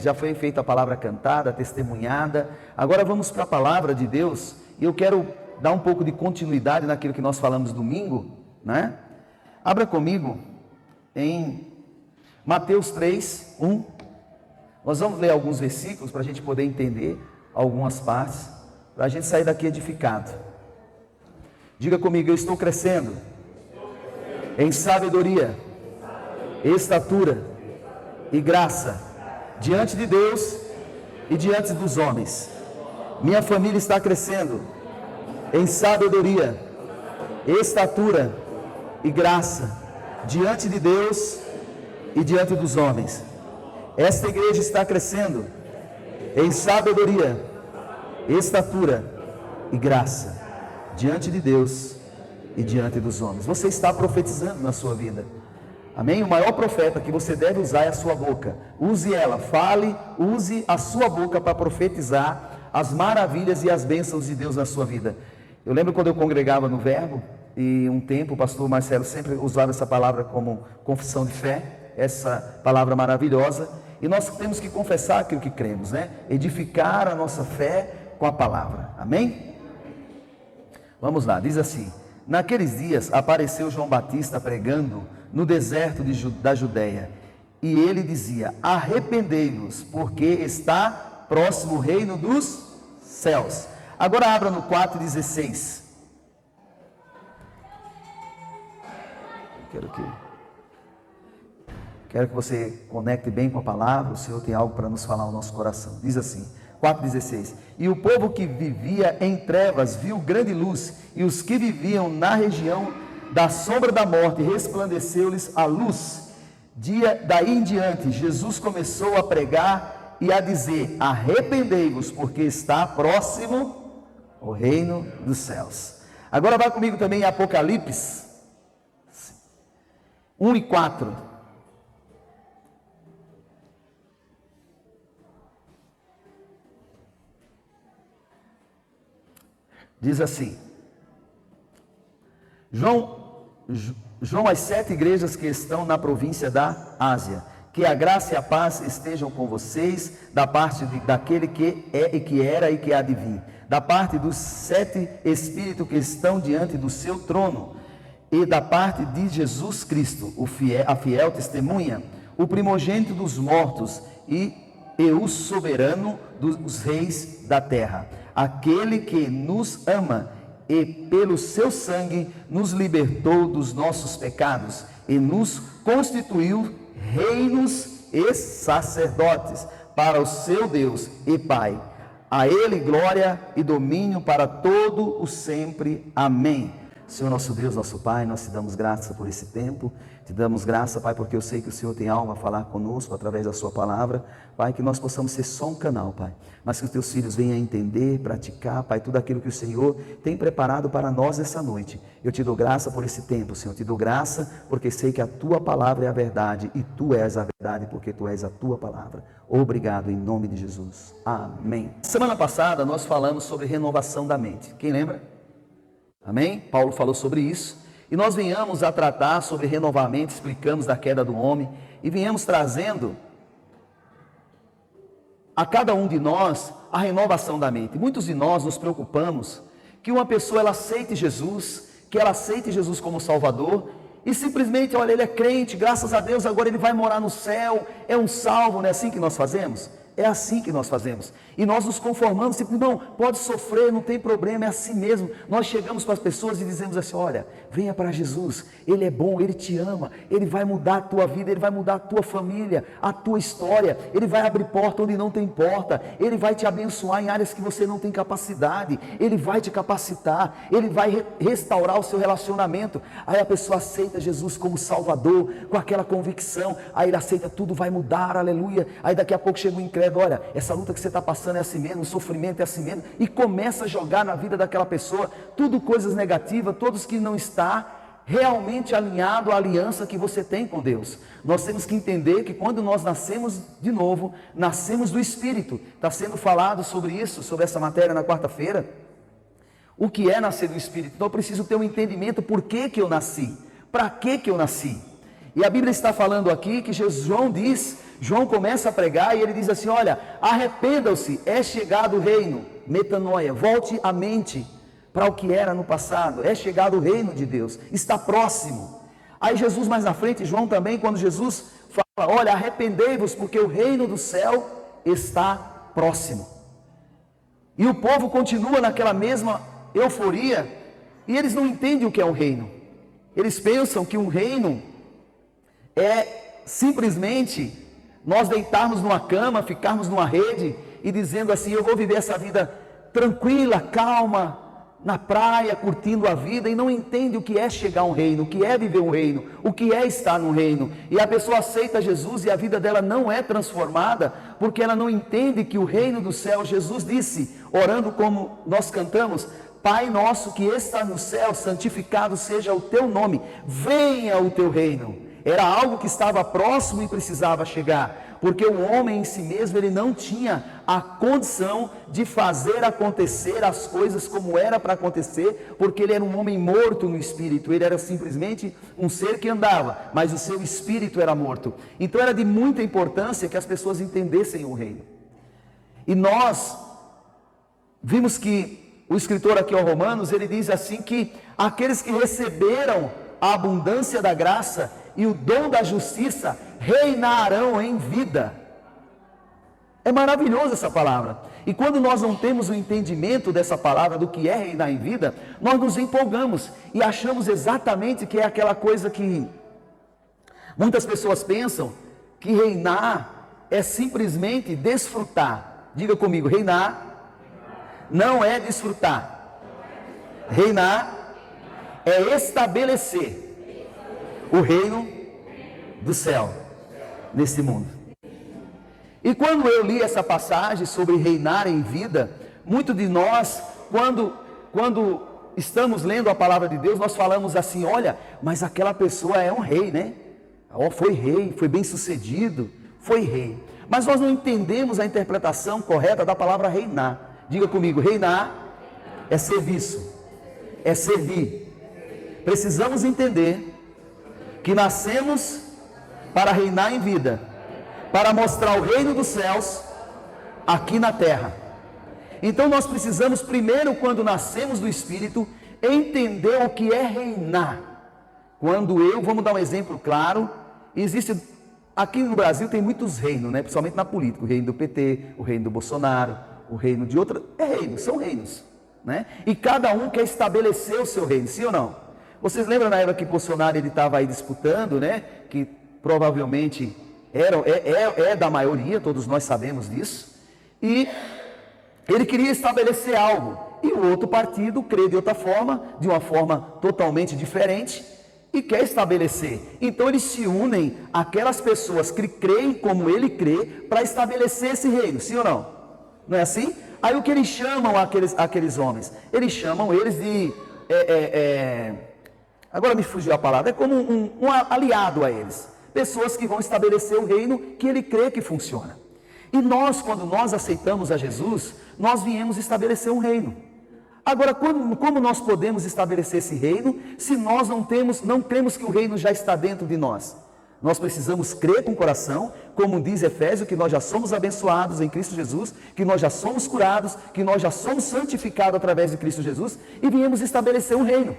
já foi feita a palavra cantada, testemunhada. Agora vamos para a palavra de Deus, e eu quero dar um pouco de continuidade naquilo que nós falamos domingo, né? Abra comigo em Mateus 3, 1. Nós vamos ler alguns versículos para a gente poder entender algumas partes, para a gente sair daqui edificado. Diga comigo: eu estou crescendo em sabedoria, estatura e graça diante de Deus e diante dos homens. Minha família está crescendo em sabedoria, estatura e graça diante de Deus e diante dos homens. Esta igreja está crescendo em sabedoria, estatura e graça diante de Deus e diante dos homens. Você está profetizando na sua vida, amém? O maior profeta que você deve usar é a sua boca. Use ela, fale, use a sua boca para profetizar as maravilhas e as bênçãos de Deus na sua vida. Eu lembro quando eu congregava no Verbo, e um tempo o pastor Marcelo sempre usava essa palavra como confissão de fé, essa palavra maravilhosa, e nós temos que confessar aquilo que cremos, né? Edificar a nossa fé com a palavra, amém? Vamos lá, diz assim: naqueles dias apareceu João Batista pregando no deserto da Judeia, e ele dizia: arrependei-vos, porque está próximo o reino dos céus. Agora abra no 4,16. Quero que você conecte bem com a palavra. O Senhor tem algo para nos falar no nosso coração. Diz assim, 4,16: e o povo que vivia em trevas viu grande luz, e os que viviam na região da sombra da morte resplandeceu-lhes a luz. Daí em diante Jesus começou a pregar e a dizer: arrependei-vos, porque está próximo o reino dos céus. Agora vá comigo também em Apocalipse 1 e 4. Diz assim: João às 7 igrejas que estão na província da Ásia, que a graça e a paz estejam com vocês, da parte daquele que é e que era e que há de vir, da parte dos 7 espíritos que estão diante do seu trono, e da parte de Jesus Cristo, a fiel testemunha, o primogênito dos mortos e o soberano dos reis da terra, aquele que nos ama e pelo seu sangue nos libertou dos nossos pecados e nos constituiu reinos e sacerdotes para o seu Deus e Pai. A ele glória e domínio para todo o sempre. Amém. Senhor nosso Deus, nosso Pai, nós te damos graça por esse tempo, te damos graça, Pai, porque eu sei que o Senhor tem algo a falar conosco através da sua palavra, Pai, que nós possamos ser só um canal, Pai, mas que os teus filhos venham a entender, praticar, Pai, tudo aquilo que o Senhor tem preparado para nós essa noite. Eu te dou graça por esse tempo, Senhor, te dou graça porque sei que a tua palavra é a verdade e tu és a verdade porque tu és a tua palavra. Obrigado em nome de Jesus. Amém. Semana passada nós falamos sobre renovação da mente. Quem lembra? Amém? Paulo falou sobre isso, e nós viemos a tratar sobre renovamento, explicamos da queda do homem, e viemos trazendo a cada um de nós a renovação da mente. Muitos de nós nos preocupamos que uma pessoa ela aceite Jesus, que ela aceite Jesus como Salvador, e simplesmente, olha, ele é crente, graças a Deus, agora ele vai morar no céu, é um salvo. Não é assim que nós fazemos? É assim que nós fazemos, e nós nos conformamos, tipo, não, pode sofrer, não tem problema, é assim mesmo. Nós chegamos para as pessoas e dizemos assim: olha, venha para Jesus, Ele é bom, Ele te ama, Ele vai mudar a tua vida, Ele vai mudar a tua família, a tua história, Ele vai abrir porta onde não tem porta, Ele vai te abençoar em áreas que você não tem capacidade, Ele vai te capacitar, Ele vai restaurar o seu relacionamento. Aí a pessoa aceita Jesus como Salvador, com aquela convicção, aí ele aceita, tudo vai mudar, aleluia. Aí daqui a pouco chega o incrédulo: olha, essa luta que você está passando é assim mesmo, o sofrimento é assim mesmo, e começa a jogar na vida daquela pessoa tudo coisas negativas, todos que não está realmente alinhado à aliança que você tem com Deus. Nós temos que entender que quando nós nascemos de novo, nascemos do Espírito. Está sendo falado sobre isso, sobre essa matéria na quarta-feira, o que é nascer do Espírito. Então eu preciso ter um entendimento, por que que eu nasci, para que que eu nasci. E a Bíblia está falando aqui que João começa a pregar e ele diz assim: olha, arrependam-se, é chegado o reino, metanoia, volte a mente para o que era no passado, é chegado o reino de Deus, está próximo. Aí Jesus mais na frente, João também, quando Jesus fala: olha, arrependei-vos porque o reino do céu está próximo. E o povo continua naquela mesma euforia e eles não entendem o que é um reino. Eles pensam que um reino é simplesmente nós deitarmos numa cama, ficarmos numa rede e dizendo assim: eu vou viver essa vida tranquila, calma, na praia, curtindo a vida, e não entende o que é chegar a um reino, o que é viver um reino, o que é estar no reino. E a pessoa aceita Jesus e a vida dela não é transformada, porque ela não entende que o reino do céu, Jesus disse, orando como nós cantamos: Pai nosso que está no céu, santificado seja o teu nome, venha o teu reino. Era algo que estava próximo e precisava chegar, porque o homem em si mesmo, ele não tinha a condição de fazer acontecer as coisas como era para acontecer, porque ele era um homem morto no espírito, ele era simplesmente um ser que andava, mas o seu espírito era morto. Então era de muita importância que as pessoas entendessem o reino. E nós vimos que o escritor aqui aos Romanos, ele diz assim que aqueles que receberam a abundância da graça e o dom da justiça reinarão em vida. É maravilhosa essa palavra. E quando nós não temos o entendimento dessa palavra, do que é reinar em vida, nós nos empolgamos e achamos exatamente que é aquela coisa que muitas pessoas pensam, que reinar é simplesmente desfrutar. Diga comigo: reinar não é desfrutar. Reinar é estabelecer o reino do céu nesse mundo. E quando eu li essa passagem sobre reinar em vida, muito de nós, quando estamos lendo a palavra de Deus, nós falamos assim: olha, mas aquela pessoa é um rei, né? Foi rei, foi bem sucedido, foi rei. Mas nós não entendemos a interpretação correta da palavra reinar. Diga comigo: reinar é serviço, é servir. Precisamos entender que nascemos para reinar em vida, para mostrar o reino dos céus aqui na terra. Então nós precisamos primeiro, quando nascemos do Espírito, entender o que é reinar. Vamos dar um exemplo claro, aqui no Brasil tem muitos reinos, né? Principalmente na política, o reino do PT, o reino do Bolsonaro, o reino de outra, são reinos, né? E cada um quer estabelecer o seu reino, sim ou não? Vocês lembram na época que Bolsonaro estava aí disputando, né? Que provavelmente é da maioria, todos nós sabemos disso. E ele queria estabelecer algo. E o outro partido crê de outra forma, de uma forma totalmente diferente, e quer estabelecer. Então eles se unem àquelas pessoas que creem como ele crê, para estabelecer esse reino, sim ou não? Não é assim? Aí o que eles chamam aqueles homens? Eles chamam eles de... agora me fugiu a palavra, é como um aliado a eles, pessoas que vão estabelecer o reino que ele crê que funciona. E nós, quando nós aceitamos a Jesus, nós viemos estabelecer um reino. Agora, como nós podemos estabelecer esse reino, se nós não cremos que o reino já está dentro de nós? Nós precisamos crer com o coração, como diz Efésios, que nós já somos abençoados em Cristo Jesus, que nós já somos curados, que nós já somos santificados através de Cristo Jesus, e viemos estabelecer um reino.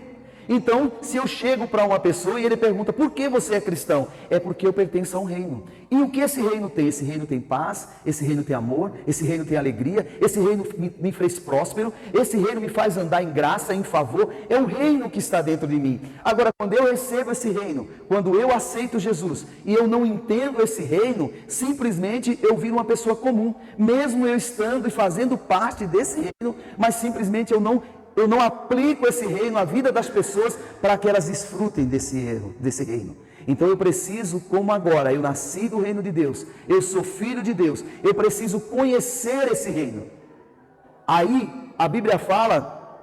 Então, se eu chego para uma pessoa e ele pergunta: por que você é cristão? É porque eu pertenço a um reino. E o que esse reino tem? Esse reino tem paz, esse reino tem amor, esse reino tem alegria, esse reino me fez próspero, esse reino me faz andar em graça, em favor. É o reino que está dentro de mim. Agora, quando eu recebo esse reino, quando eu aceito Jesus e eu não entendo esse reino, simplesmente eu viro uma pessoa comum, mesmo eu estando e fazendo parte desse reino, mas simplesmente eu não aplico esse reino à vida das pessoas para que elas desfrutem desse reino. Então eu preciso, como agora eu nasci do reino de Deus, eu sou filho de Deus, eu preciso conhecer esse reino. Aí a Bíblia fala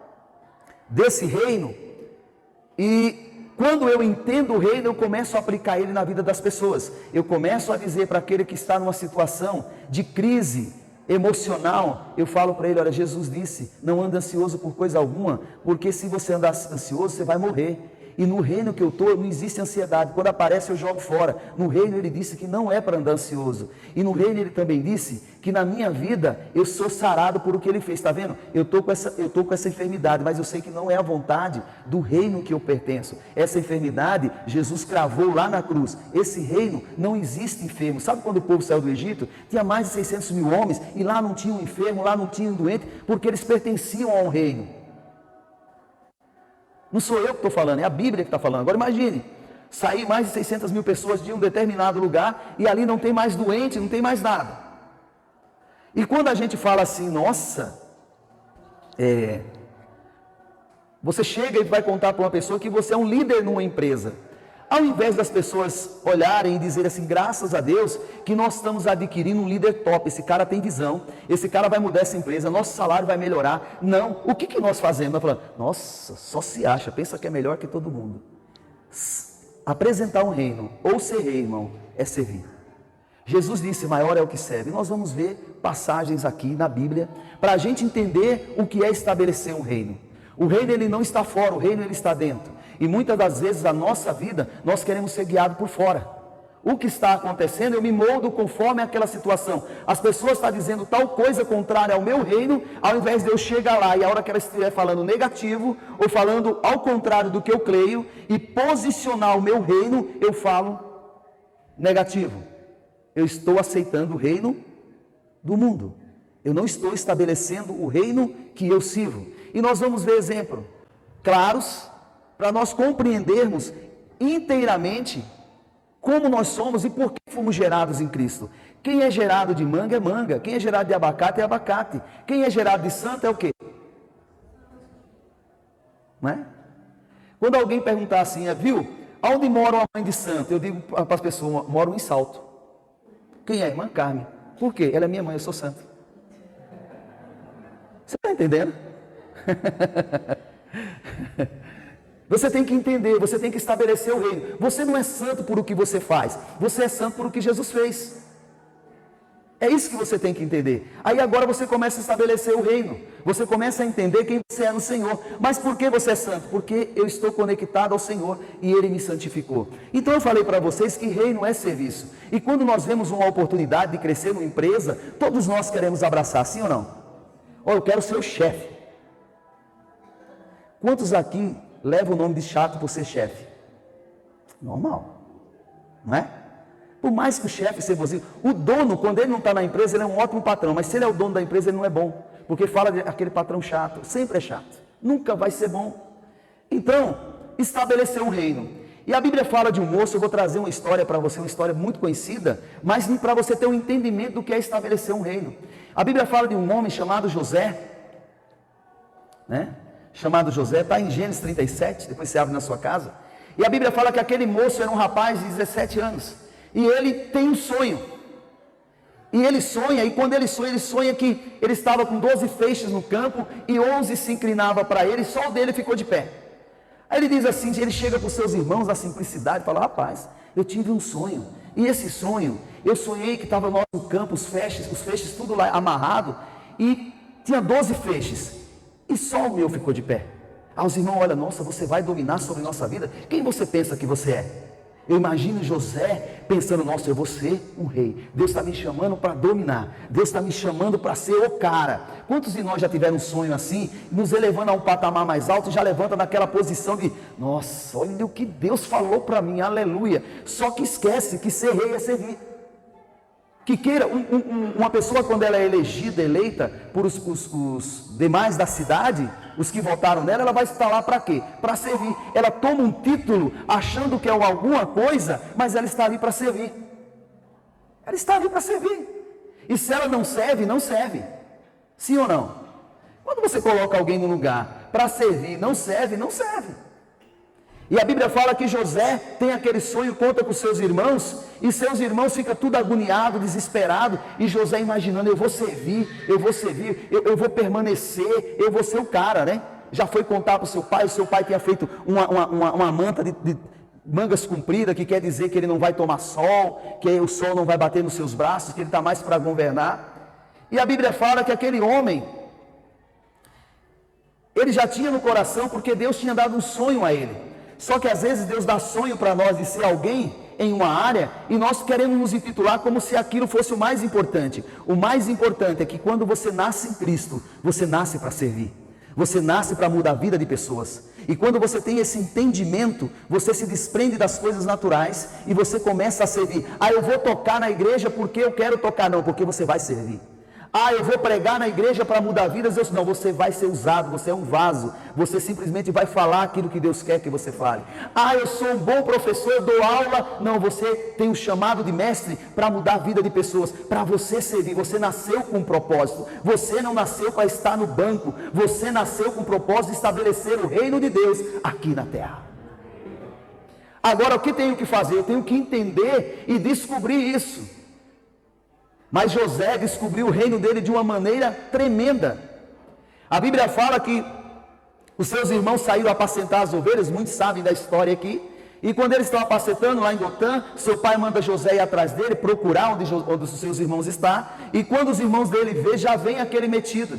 desse reino, e quando eu entendo o reino, eu começo a aplicar ele na vida das pessoas. Eu começo a dizer para aquele que está numa situação de crise emocional, eu falo para ele: olha, Jesus disse, não ande ansioso por coisa alguma, porque se você andar ansioso, você vai morrer. E no reino que eu estou, não existe ansiedade. Quando aparece, eu jogo fora. No reino ele disse que não é para andar ansioso. E no reino ele também disse que na minha vida eu sou sarado por o que ele fez. Está vendo? Eu estou com essa enfermidade, mas eu sei que não é a vontade do reino que eu pertenço. Essa enfermidade, Jesus cravou lá na cruz. Esse reino não existe enfermo. Sabe quando o povo saiu do Egito? Tinha mais de 600 mil homens e lá não tinha um enfermo, lá não tinha um doente, porque eles pertenciam a um reino. Não sou eu que estou falando, é a Bíblia que está falando. Agora imagine, sair mais de 600 mil pessoas de um determinado lugar e ali não tem mais doente, não tem mais nada. E quando a gente fala assim, nossa, você chega e vai contar para uma pessoa que você é um líder numa empresa. Ao invés das pessoas olharem e dizer assim, graças a Deus, que nós estamos adquirindo um líder top, esse cara tem visão, esse cara vai mudar essa empresa, nosso salário vai melhorar. Não, o que nós fazemos? Nós falamos, nossa, só se acha, pensa que é melhor que todo mundo. Apresentar um reino, ou ser rei, irmão, é servir. Jesus disse, maior é o que serve. E nós vamos ver passagens aqui na Bíblia, para a gente entender o que é estabelecer um reino. O reino ele não está fora, o reino ele está dentro. E muitas das vezes a nossa vida, nós queremos ser guiados por fora. O que está acontecendo, eu me moldo conforme aquela situação. As pessoas estão dizendo tal coisa contrária ao meu reino, ao invés de eu chegar lá e a hora que ela estiver falando negativo, ou falando ao contrário do que eu creio, e posicionar o meu reino, eu falo negativo. Eu estou aceitando o reino do mundo. Eu não estou estabelecendo o reino que eu sirvo. E nós vamos ver exemplos claros, para nós compreendermos inteiramente como nós somos e por que fomos gerados em Cristo. Quem é gerado de manga é manga, quem é gerado de abacate é abacate, quem é gerado de santo é o quê? Não é? Quando alguém perguntar assim, viu, aonde mora a mãe de santo? Eu digo para as pessoas, moram em Salto. Quem é? Irmã Carmen. Por quê? Ela é minha mãe, eu sou santo. Você está entendendo? Você tem que entender, você tem que estabelecer o reino. Você não é santo por o que você faz, você é santo por o que Jesus fez. É isso que você tem que entender. Aí agora você começa a estabelecer o reino. Você começa a entender quem você é no Senhor. Mas por que você é santo? Porque eu estou conectado ao Senhor e Ele me santificou. Então eu falei para vocês que reino é serviço. E quando nós vemos uma oportunidade de crescer numa empresa, todos nós queremos abraçar, sim ou não? Ou eu quero ser o chefe. Quantos aqui leva o nome de chato por ser chefe? Normal, não é? Por mais que o chefe seja bonzinho, o dono, quando ele não está na empresa, ele é um ótimo patrão, mas se ele é o dono da empresa, ele não é bom, porque fala aquele patrão chato, sempre é chato, nunca vai ser bom. Então, estabeleceu um reino. E a Bíblia fala de um moço, eu vou trazer uma história para você, uma história muito conhecida, mas para você ter um entendimento do que é estabelecer um reino. A Bíblia fala de um homem chamado José, né? Chamado José, está em Gênesis 37, depois você abre na sua casa, e a Bíblia fala que aquele moço era um rapaz de 17 anos, e ele tem um sonho, e ele sonha, e quando ele sonha que ele estava com 12 feixes no campo, e 11 se inclinava para ele, e só o dele ficou de pé. Aí ele diz assim, ele chega com os seus irmãos na simplicidade, e fala, rapaz, eu tive um sonho, e esse sonho, eu sonhei que estava no campo, os feixes tudo lá amarrado, e tinha 12 feixes, e só o meu ficou de pé. Aí os irmãos olham, nossa, você vai dominar sobre nossa vida? Quem você pensa que você é? Eu imagino José pensando, nossa, eu vou ser um rei. Deus está me chamando para dominar. Deus está me chamando para ser o cara. Quantos de nós já tiveram um sonho assim, nos elevando a um patamar mais alto e já levanta naquela posição de, nossa, olha o que Deus falou para mim, aleluia. Só que esquece que ser rei é servir. Que queira, uma pessoa quando ela é eleita por os demais da cidade, os que votaram nela, ela vai estar lá para quê? Para servir. Ela toma um título achando que é alguma coisa, mas ela está ali para servir. Ela está ali para servir. E se ela não serve, não serve. Sim ou não? Quando você coloca alguém no lugar para servir, não serve, não serve. E a Bíblia fala que José tem aquele sonho, conta com seus irmãos, e seus irmãos ficam tudo agoniado, desesperado, e José imaginando, eu vou servir, eu vou permanecer, eu vou ser o cara, né? Já foi contar para o seu pai tinha feito uma manta de mangas compridas, que quer dizer que ele não vai tomar sol, que o sol não vai bater nos seus braços, que ele está mais para governar. E a Bíblia fala que aquele homem, ele já tinha no coração, porque Deus tinha dado um sonho a ele. Só que às vezes Deus dá sonho para nós de ser alguém em uma área e nós queremos nos intitular como se aquilo fosse o mais importante. O mais importante é que quando você nasce em Cristo, você nasce para servir. Você nasce para mudar a vida de pessoas. E quando você tem esse entendimento, você se desprende das coisas naturais e você começa a servir. Ah, eu vou tocar na igreja porque eu quero tocar. Não, porque você vai servir. Ah, eu vou pregar na igreja para mudar vidas. Deus, não, você vai ser usado, você é um vaso. Você simplesmente vai falar aquilo que Deus quer que você fale. Ah, eu sou um bom professor, eu dou aula. Não, você tem um chamado de mestre para mudar a vida de pessoas, para você servir. Você nasceu com um propósito. Você não nasceu para estar no banco. Você nasceu com o propósito de estabelecer o reino de Deus aqui na terra. Agora, o que tenho que fazer? Eu tenho que entender e descobrir isso. Mas José descobriu o reino dele de uma maneira tremenda. A Bíblia fala que os seus irmãos saíram a apacentar as ovelhas, muitos sabem da história aqui. E quando eles estão apacentando lá em Dotã, seu pai manda José ir atrás dele, procurar onde os seus irmãos estão. E quando os irmãos dele vê, já vem aquele metido,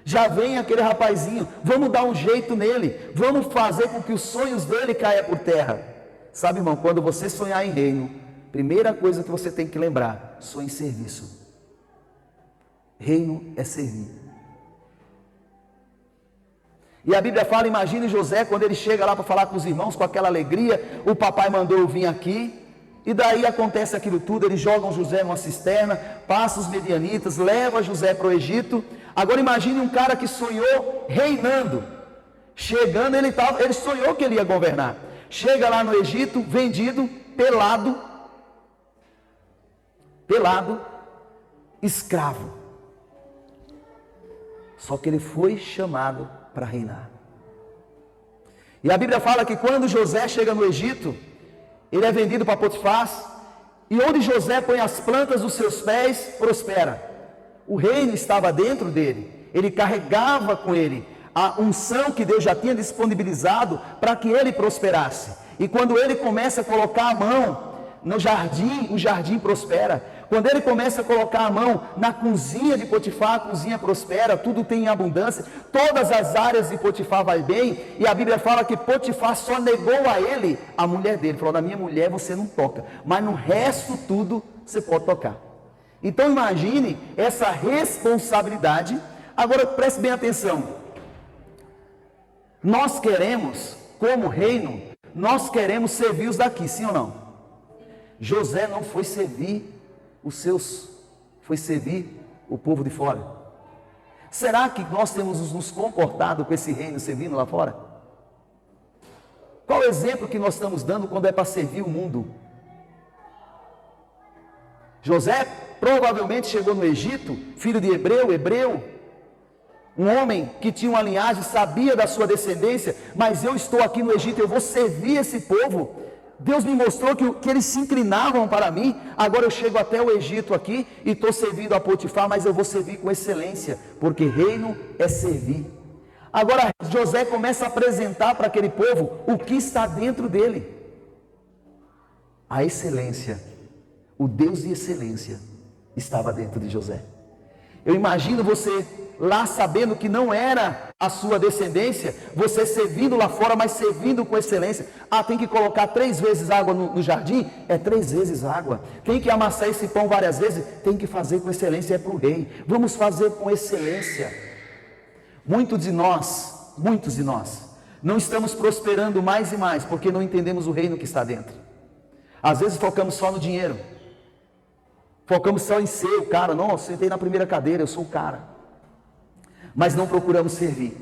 já vem aquele rapazinho. Vamos dar um jeito nele, vamos fazer com que os sonhos dele caia por terra. Sabe, irmão, quando você sonhar em reino, primeira coisa que você tem que lembrar, sonhe em serviço. Reino é servir. E a Bíblia fala, imagine José, quando ele chega lá para falar com os irmãos, com aquela alegria, o papai mandou eu vir aqui, e daí acontece aquilo tudo, eles jogam José numa cisterna, passa os medianitas, leva José para o Egito. Agora imagine um cara que sonhou reinando, chegando, ele sonhou que ele ia governar, chega lá no Egito, vendido, pelado, escravo. Só que ele foi chamado para reinar. E a Bíblia fala que quando José chega no Egito, ele é vendido para Potifar, e onde José põe as plantas dos seus pés, prospera. O reino estava dentro dele, ele carregava com ele a unção que Deus já tinha disponibilizado para que ele prosperasse. E quando ele começa a colocar a mão no jardim, o jardim prospera. Quando ele começa a colocar a mão na cozinha de Potifar, a cozinha prospera, tudo tem em abundância, todas as áreas de Potifar vai bem, e a Bíblia fala que Potifar só negou a ele a mulher dele, falou, na minha mulher você não toca, mas no resto tudo você pode tocar. Então imagine essa responsabilidade. Agora preste bem atenção, nós queremos, como reino, nós queremos servir os daqui, sim ou não? José não foi servir foi servir o povo de fora. Será que nós temos nos comportado com esse reino servindo lá fora? Qual o exemplo que nós estamos dando quando é para servir o mundo? José provavelmente chegou no Egito, filho de hebreu, um homem que tinha uma linhagem, sabia da sua descendência, mas eu estou aqui no Egito, eu vou servir esse povo. Deus me mostrou que eles se inclinavam para mim. Agora eu chego até o Egito aqui e estou servindo a Potifar, mas eu vou servir com excelência, porque reino é servir. Agora José começa a apresentar para aquele povo o que está dentro dele. A excelência, o Deus de excelência estava dentro de José. Eu imagino você lá sabendo que não era a sua descendência, você servindo lá fora, mas servindo com excelência. Ah, tem que colocar 3 vezes água no jardim? É 3 vezes água. Tem que amassar esse pão várias vezes? Tem que fazer com excelência, é para o rei. Vamos fazer com excelência. Muitos de nós, não estamos prosperando mais e mais, porque não entendemos o reino que está dentro. Às vezes focamos só no dinheiro, focamos só em ser o cara. Não, eu sentei na primeira cadeira, eu sou o cara. Mas não procuramos servir.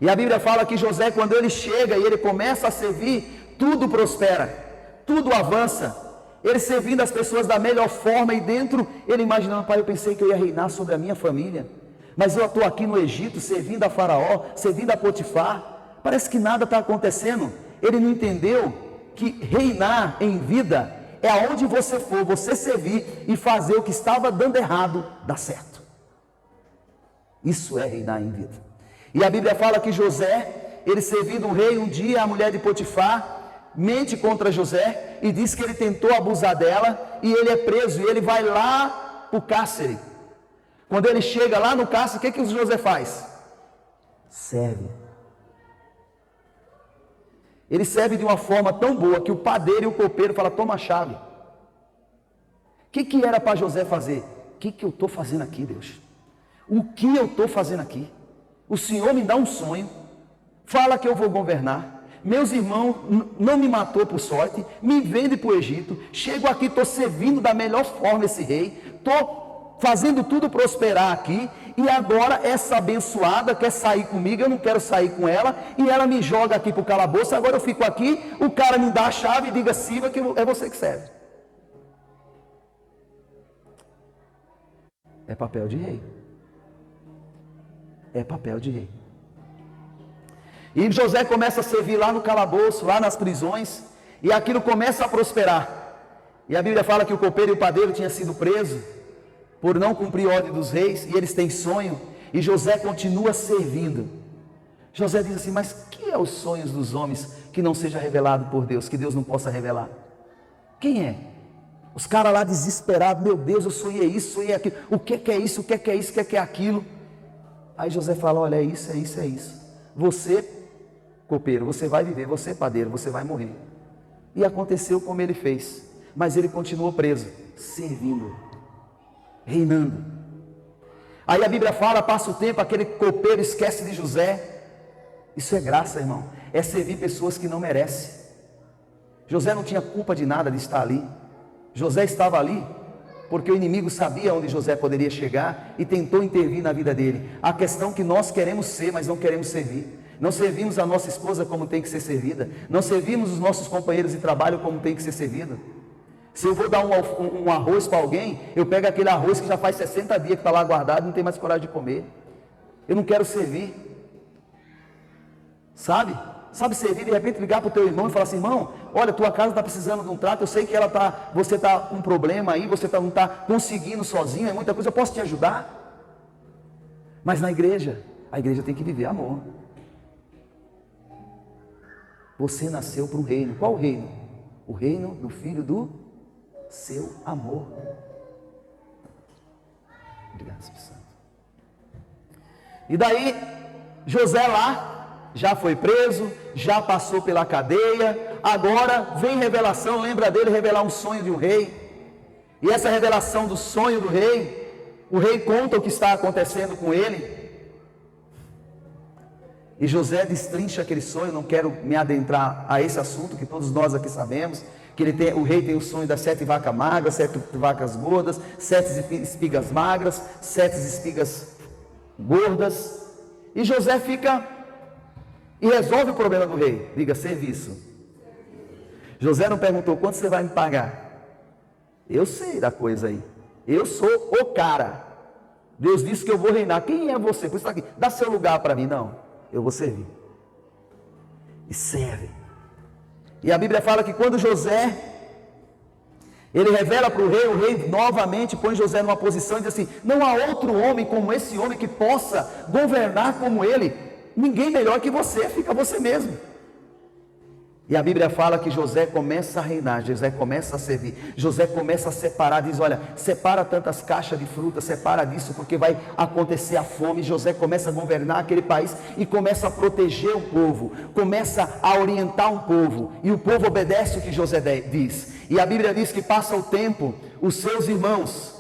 E a Bíblia fala que José, quando ele chega e ele começa a servir, tudo prospera, tudo avança. Ele servindo as pessoas da melhor forma, e dentro ele imaginando, pai, eu pensei que eu ia reinar sobre a minha família, mas eu estou aqui no Egito, servindo a Faraó, servindo a Potifar, parece que nada está acontecendo. Ele não entendeu que reinar em vida é aonde você for, você servir e fazer o que estava dando errado, dá certo. Isso é reinar em vida. E a Bíblia fala que José, ele servindo um rei, um dia a mulher de Potifar mente contra José e diz que ele tentou abusar dela, e ele é preso, e ele vai lá para o cárcere. Quando ele chega lá no cárcere, o que o José faz? Serve. Ele serve de uma forma tão boa que o padeiro e o copeiro falam, toma a chave. O que era para José fazer? O que eu estou fazendo aqui, Deus? O que eu estou fazendo aqui? O Senhor me dá um sonho, fala que eu vou governar, meus irmãos não me matou por sorte, me vende para o Egito, chego aqui, estou servindo da melhor forma esse rei, estou fazendo tudo prosperar aqui, e agora essa abençoada quer sair comigo, eu não quero sair com ela, e ela me joga aqui para o calabouço, agora eu fico aqui, o cara me dá a chave e diga, Silva, que é você que serve. É papel de rei. É papel de rei. E José começa a servir lá no calabouço, lá nas prisões, e aquilo começa a prosperar. E a Bíblia fala que o copeiro e o padeiro tinham sido presos por não cumprir a ordem dos reis, e eles têm sonho, e José continua servindo. José diz assim, mas que é os sonhos dos homens que não seja revelado por Deus, que Deus não possa revelar? Quem é? Os caras lá desesperados, meu Deus, eu sonhei isso, sonhei aquilo, o que é isso, o que é isso, o que é aquilo? Aí José fala, olha, é isso, é isso, é isso. Você, copeiro, você vai viver, você, padeiro, você vai morrer. E aconteceu como ele fez, mas ele continuou preso, servindo, reinando. Aí a Bíblia fala, passa o tempo, aquele copeiro esquece de José. Isso é graça, irmão, é servir pessoas que não merecem. José não tinha culpa de nada de estar ali. José estava ali porque o inimigo sabia onde José poderia chegar e tentou intervir na vida dele. A questão é que nós queremos ser, mas não queremos servir. Não servimos a nossa esposa como tem que ser servida. Não servimos os nossos companheiros de trabalho como tem que ser servido. Se eu vou dar um arroz para alguém, eu pego aquele arroz que já faz 60 dias que está lá guardado e não tem mais coragem de comer. Eu não quero servir. Sabe servir, de repente ligar para o teu irmão e falar assim, irmão, olha, tua casa está precisando de um trato, eu sei que você está com um problema aí, você não está conseguindo sozinho, é muita coisa, eu posso te ajudar? Mas na igreja, a igreja tem que viver amor. Você nasceu para um reino, qual reino? O reino do Filho do seu amor. Obrigado, Espírito Santo. E daí, José lá, já foi preso, já passou pela cadeia, agora vem revelação, lembra dele revelar um sonho de um rei, e essa revelação do sonho do rei, o rei conta o que está acontecendo com ele, e José destrincha aquele sonho. Não quero me adentrar a esse assunto, que todos nós aqui sabemos, que o rei tem o sonho das 7 vacas magras, 7 vacas gordas, 7 espigas magras, 7 espigas gordas, e José fica e resolve o problema do rei. Diga, serviço. José não perguntou, quanto você vai me pagar? Eu sei da coisa aí, eu sou o cara, Deus disse que eu vou reinar, quem é você? Por isso está aqui, dá seu lugar para mim. Não, eu vou servir. E serve. E a Bíblia fala que quando José, ele revela para o rei novamente põe José numa posição e diz assim, não há outro homem como esse homem que possa governar como ele. Ninguém melhor que você, fica você mesmo. E a Bíblia fala que José começa a reinar, José começa a servir, José começa a separar, diz, olha, separa tantas caixas de fruta, separa disso, porque vai acontecer a fome. José começa a governar aquele país e começa a proteger o povo, começa a orientar um povo, e o povo obedece o que José diz. E a Bíblia diz que passa o tempo, os seus irmãos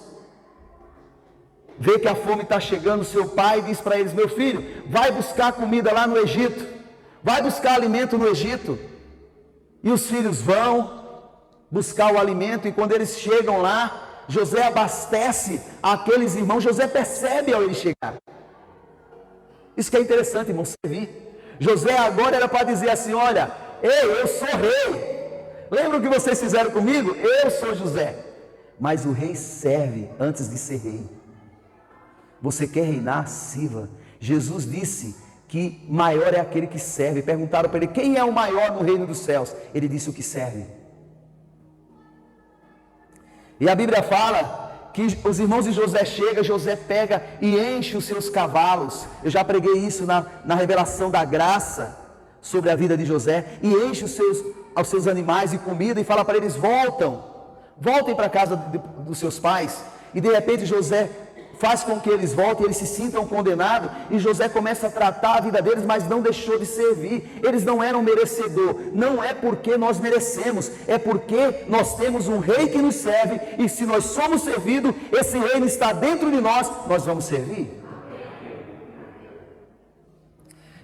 vê que a fome está chegando, seu pai diz para eles, meu filho, vai buscar comida lá no Egito, vai buscar alimento no Egito. E os filhos vão buscar o alimento, e quando eles chegam lá, José abastece aqueles irmãos. José percebe ao ele chegar. Isso que é interessante, irmão, servir. José agora era para dizer assim, olha, eu sou rei. Lembra o que vocês fizeram comigo? Eu sou José. Mas o rei serve antes de ser rei. Você quer reinar? Sirva. Jesus disse que maior é aquele que serve. Perguntaram para ele, quem é o maior no reino dos céus? Ele disse, o que serve. E a Bíblia fala que os irmãos de José chegam, José pega e enche os seus cavalos. Eu já preguei isso na revelação da graça sobre a vida de José. E enche os seus animais de comida e fala para eles, voltem para a casa dos seus pais. E de repente José faz com que eles voltem, eles se sintam condenados, e José começa a tratar a vida deles, mas não deixou de servir. Eles não eram merecedores, não é porque nós merecemos, é porque nós temos um rei que nos serve, e se nós somos servidos, esse reino está dentro de nós, nós vamos servir.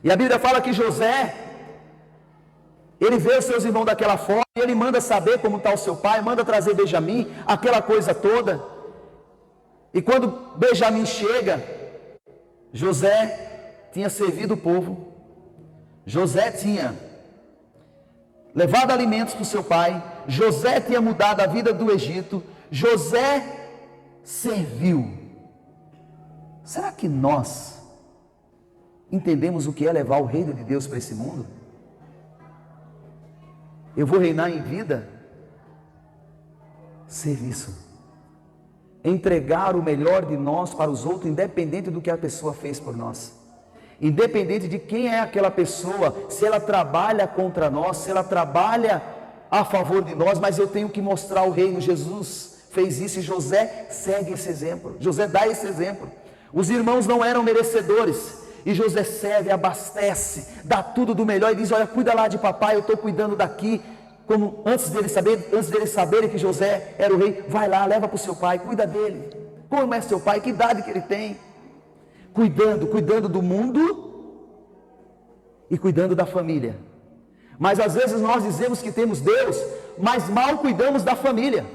E a Bíblia fala que José, ele vê os seus irmãos daquela forma, e ele manda saber como está o seu pai, manda trazer Benjamim, aquela coisa toda. E quando Benjamim chega, José tinha servido o povo, José tinha levado alimentos para o seu pai, José tinha mudado a vida do Egito, José serviu. Será que nós entendemos o que é levar o reino de Deus para esse mundo? Eu vou reinar em vida? Serviço. Entregar o melhor de nós para os outros, independente do que a pessoa fez por nós, independente de quem é aquela pessoa, se ela trabalha contra nós, se ela trabalha a favor de nós, mas eu tenho que mostrar o reino. Jesus fez isso e José segue esse exemplo, José dá esse exemplo. Os irmãos não eram merecedores, e José serve, abastece, dá tudo do melhor e diz: olha, cuida lá de papai, eu estou cuidando daqui. Como antes deles saberem que José era o rei, vai lá, leva para o seu pai, cuida dele. Como é seu pai? Que idade que ele tem? Cuidando do mundo e cuidando da família. Mas às vezes nós dizemos que temos Deus, mas mal cuidamos da família.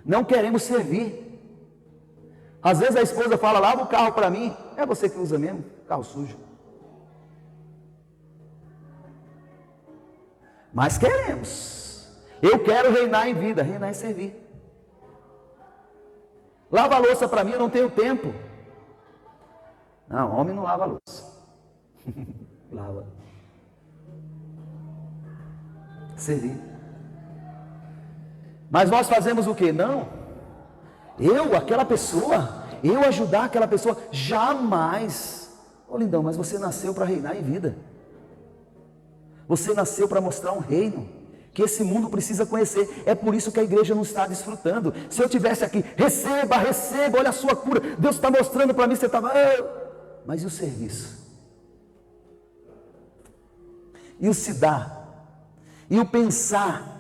Não queremos servir. Às vezes a esposa fala: lava o carro para mim. É você que usa mesmo, carro sujo. Mas queremos. Eu quero reinar em vida. Reinar é servir. Lava a louça para mim, eu não tenho tempo. Não, homem não lava a louça. Lava. Servir. Mas nós fazemos o quê? Não. Aquela pessoa, eu ajudar aquela pessoa, jamais. Ô lindão, mas você nasceu para reinar em vida. Você nasceu para mostrar um reino que esse mundo precisa conhecer. É por isso que a igreja não está desfrutando. Se eu tivesse aqui: receba, olha a sua cura, Deus está mostrando para mim, você estava... Mas e o serviço? E o se dar? E o pensar?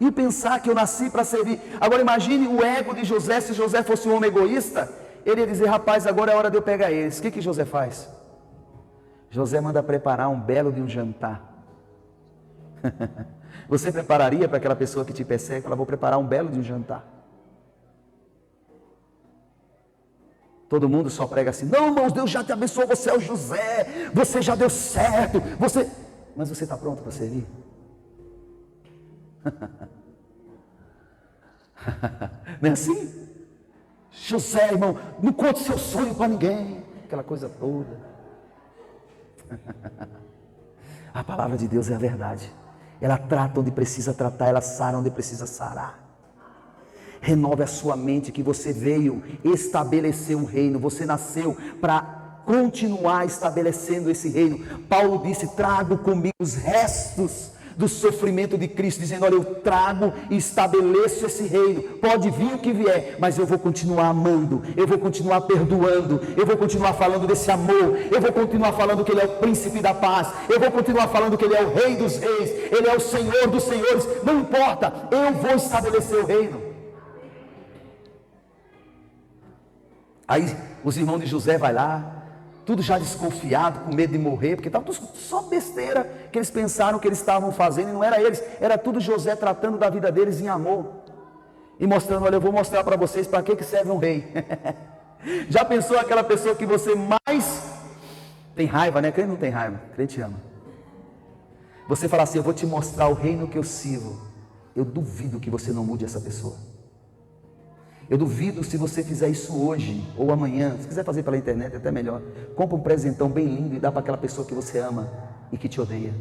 E o pensar que eu nasci para servir? Agora imagine o ego de José. Se José fosse um homem egoísta, ele ia dizer: rapaz, agora é hora de eu pegar eles. O que José faz? José manda preparar um belo de um jantar. Você prepararia para aquela pessoa que te persegue? Fala: vou preparar um belo de um jantar. Todo mundo só prega assim: não, irmãos, Deus já te abençoou, você é o José, você já deu certo, mas você está pronto para servir? Não é assim? José, irmão, não conte seu sonho para ninguém, aquela coisa toda. A palavra de Deus é a verdade. Ela trata onde precisa tratar, ela sara onde precisa sarar. Renove a sua mente, que você veio estabelecer um reino, você nasceu para continuar estabelecendo esse reino. Paulo disse: trago comigo os restos do sofrimento de Cristo, dizendo: olha, eu trago e estabeleço esse reino, pode vir o que vier, mas eu vou continuar amando, eu vou continuar perdoando, eu vou continuar falando desse amor, eu vou continuar falando que Ele é o príncipe da paz, eu vou continuar falando que Ele é o rei dos reis, Ele é o Senhor dos senhores. Não importa, eu vou estabelecer o reino. Aí os irmãos de José vai lá, tudo já desconfiado, com medo de morrer, porque estava tudo só besteira que eles pensaram que eles estavam fazendo, e não era eles, era tudo José tratando da vida deles em amor, e mostrando: olha, eu vou mostrar para vocês para que serve um rei. Já pensou aquela pessoa que você mais tem raiva, né? Crente não tem raiva, crente ama. Você fala assim: eu vou te mostrar o reino que eu sirvo. Eu duvido que você não mude essa pessoa. Eu duvido se você fizer isso hoje ou amanhã. Se quiser fazer pela internet, é até melhor. Compra um presentão bem lindo e dá para aquela pessoa que você ama e que te odeia.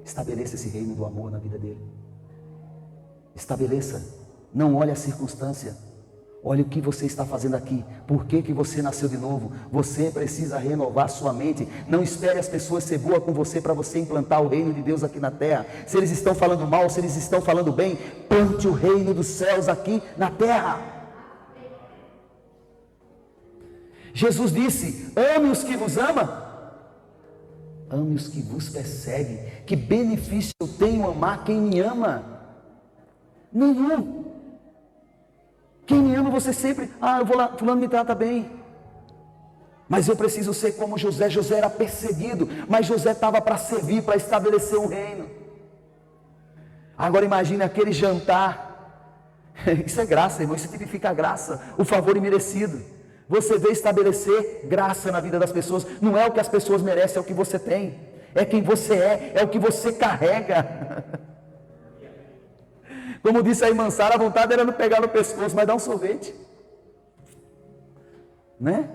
Estabeleça esse reino do amor na vida dele. Estabeleça. Não olhe a circunstância. Olha o que você está fazendo aqui. Por que que você nasceu de novo? Você precisa renovar sua mente. Não espere as pessoas ser boas com você para você implantar o reino de Deus aqui na terra. Se eles estão falando mal, se eles estão falando bem, plante o reino dos céus aqui na terra. Jesus disse: ame os que vos amam, ame os que vos perseguem. Que benefício eu tenho amar quem me ama? Nenhum. Quem me ama, você sempre, eu vou lá, fulano me trata bem. Mas eu preciso ser como José. José era perseguido, mas José estava para servir, para estabelecer um reino. Agora imagine aquele jantar. Isso é graça, irmão, isso significa graça, o favor imerecido. Você veio estabelecer graça na vida das pessoas. Não é o que as pessoas merecem, é o que você tem. É quem você é o que você carrega. Como disse a irmã Sara, a vontade era não pegar no pescoço, mas dar um sorvete, né?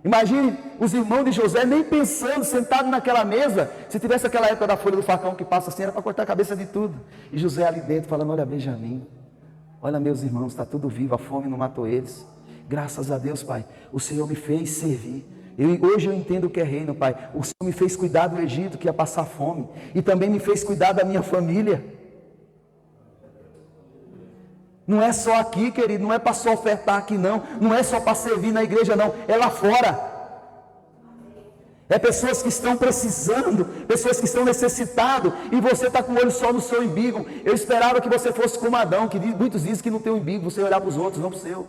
Imagine os irmãos de José nem pensando, sentados naquela mesa. Se tivesse aquela época da folha do facão que passa assim, era para cortar a cabeça de tudo. E José ali dentro falando: olha Benjamim, olha meus irmãos, está tudo vivo, a fome não matou eles. Graças a Deus, Pai, o Senhor me fez servir. Hoje eu entendo o que é reino, Pai. O Senhor me fez cuidar do Egito, que ia passar fome, e também me fez cuidar da minha família. Não é só aqui, querido, não é para só ofertar aqui não, não é só para servir na igreja não, é lá fora. É pessoas que estão precisando, pessoas que estão necessitadas, e você está com o olho só no seu umbigo. Eu esperava que você fosse como Adão, que muitos dizem que não tem um umbigo, você olhar para os outros, não para o seu.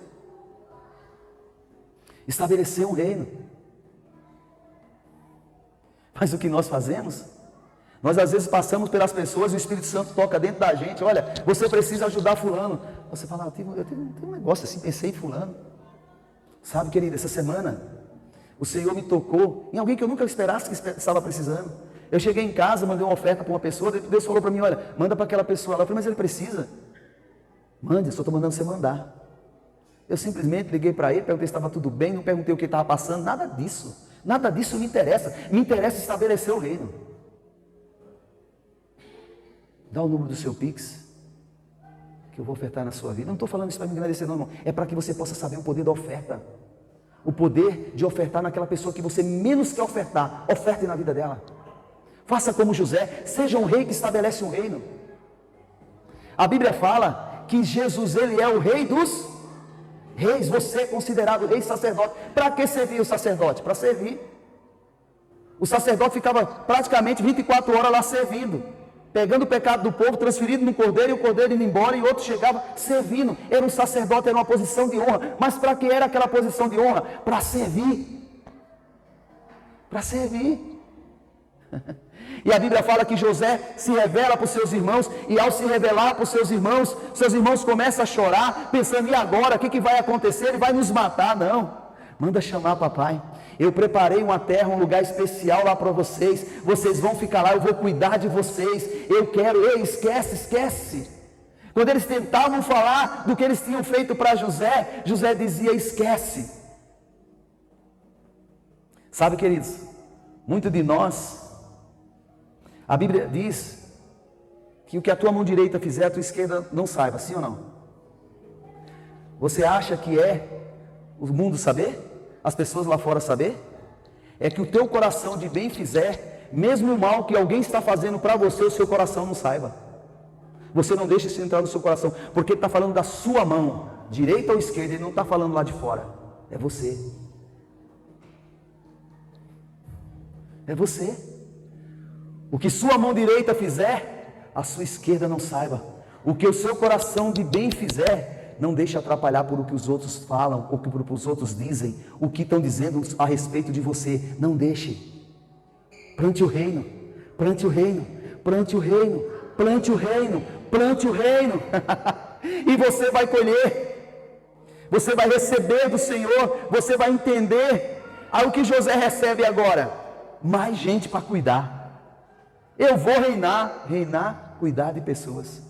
Estabelecer um reino. Mas o que nós fazemos? Nós às vezes passamos pelas pessoas e o Espírito Santo toca dentro da gente: olha, você precisa ajudar fulano. Você fala: eu tive um negócio assim, pensei em fulano. Sabe, querido, essa semana o Senhor me tocou em alguém que eu nunca esperasse que estava precisando. Eu cheguei em casa, mandei uma oferta para uma pessoa, Deus falou para mim: olha, manda para aquela pessoa. Eu falei: mas ele precisa? Mande, eu só estou mandando você mandar. Eu simplesmente liguei para ele, perguntei se estava tudo bem, não perguntei o que estava passando, nada disso me interessa. Me interessa estabelecer o reino. Dá o número do seu Pix, que eu vou ofertar na sua vida. Não estou falando isso para me agradecer não, irmão. É para que você possa saber o poder da oferta. O poder de ofertar naquela pessoa que você menos quer ofertar. Oferte na vida dela. Faça como José. Seja um rei que estabelece um reino. A Bíblia fala que Jesus, ele é o rei dos reis. Você é considerado rei sacerdote. Para que servia o sacerdote? Para servir. O sacerdote ficava praticamente 24 horas lá servindo, pegando o pecado do povo, transferido no cordeiro, e o cordeiro indo embora, e outro chegava servindo. Era um sacerdote, era uma posição de honra. Mas para que era aquela posição de honra? Para servir. Para servir. E a Bíblia fala que José se revela para os seus irmãos, e ao se revelar para os seus irmãos começam a chorar, pensando: e agora? O que vai acontecer? Ele vai nos matar? Não. Manda chamar papai. Eu preparei uma terra, um lugar especial lá para vocês. Vocês vão ficar lá, eu vou cuidar de vocês. Eu quero. Ei, esquece. Quando eles tentavam falar do que eles tinham feito para José, José dizia: esquece. Sabe, queridos, muito de nós, a Bíblia diz que o que a tua mão direita fizer, a tua esquerda não saiba, sim ou não? Você acha que é o mundo saber? As pessoas lá fora saber? É que o teu coração de bem fizer, mesmo o mal que alguém está fazendo para você, o seu coração não saiba. Você não deixa isso entrar no seu coração, porque ele está falando da sua mão, direita ou esquerda, ele não está falando lá de fora. É você. É você. O que sua mão direita fizer, a sua esquerda não saiba. O que o seu coração de bem fizer, não deixe atrapalhar por o que os outros falam, ou por o que os outros dizem, o que estão dizendo a respeito de você. Não deixe. Plante o reino, plante o reino, plante o reino, plante o reino, plante o reino. E você vai colher, você vai receber do Senhor, você vai entender. Aí o que José recebe agora? Mais gente para cuidar. Eu vou reinar, cuidar de pessoas.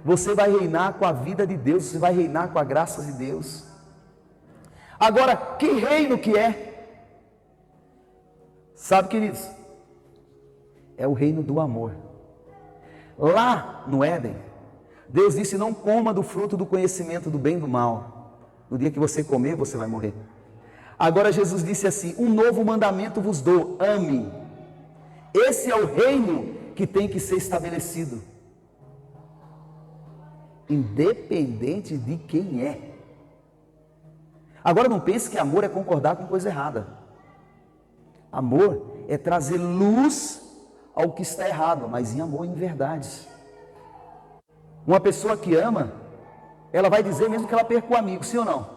Você vai reinar com a vida de Deus, você vai reinar com a graça de Deus. Agora, que reino que é? Sabe, queridos? É o reino do amor. Lá no Éden, Deus disse: não coma do fruto do conhecimento do bem e do mal. No dia que você comer, você vai morrer. Agora Jesus disse assim: um novo mandamento vos dou, ame. Esse é o reino que tem que ser estabelecido, independente de quem é. Agora não pense que amor é concordar com coisa errada. Amor é trazer luz ao que está errado, mas em amor, em verdade. Uma pessoa que ama, ela vai dizer mesmo que ela perca o amigo, sim ou não?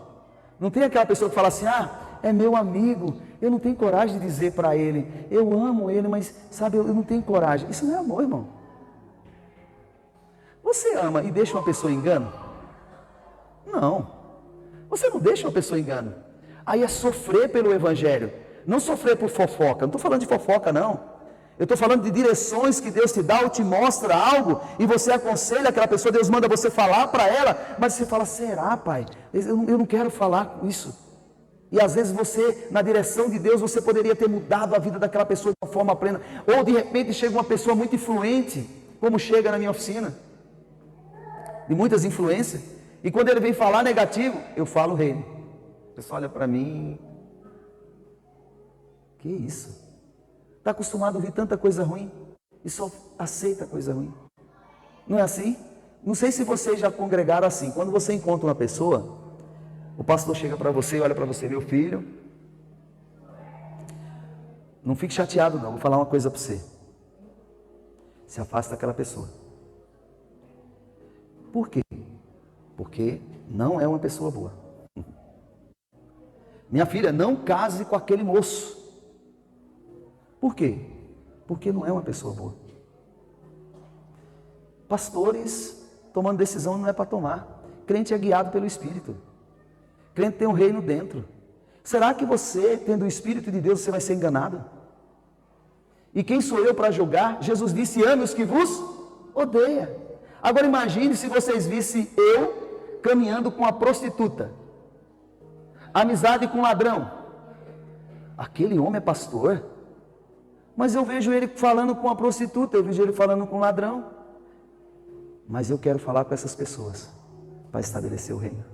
Não tem aquela pessoa que fala assim: ah, é meu amigo, eu não tenho coragem de dizer para ele, eu amo ele, mas sabe, eu não tenho coragem. Isso não é amor, irmão. Você ama e deixa uma pessoa em engano? Não. Você não deixa uma pessoa em engano. Aí é sofrer pelo evangelho, não sofrer por fofoca. Não estou falando de fofoca, não. Eu estou falando de direções que Deus te dá ou te mostra algo e você aconselha aquela pessoa, Deus manda você falar para ela, mas você fala: será, pai? Eu não quero falar isso. E às vezes você, na direção de Deus, você poderia ter mudado a vida daquela pessoa de uma forma plena. Ou de repente chega uma pessoa muito influente, como chega na minha oficina, de muitas influências, e quando ele vem falar negativo, eu falo reino. O pessoal olha para mim: que isso? Está acostumado a ouvir tanta coisa ruim e só aceita coisa ruim. Não é assim? Não sei se vocês já congregaram assim. Quando você encontra uma pessoa, o pastor chega para você e olha para você: meu filho, não fique chateado não, vou falar uma coisa para você. Se afasta daquela pessoa. Por quê? Porque não é uma pessoa boa. Minha filha, não case com aquele moço. Por quê? Porque não é uma pessoa boa. Pastores tomando decisão não é para tomar. Crente é guiado pelo Espírito. Crente tem um reino dentro. Será que você, tendo o Espírito de Deus, você vai ser enganado? E quem sou eu para julgar? Jesus disse: ame os que vos odeia. Agora imagine se vocês vissem eu caminhando com a prostituta, amizade com ladrão. Aquele homem é pastor? Mas eu vejo ele falando com a prostituta, eu vejo ele falando com o ladrão. Mas eu quero falar com essas pessoas para estabelecer o reino,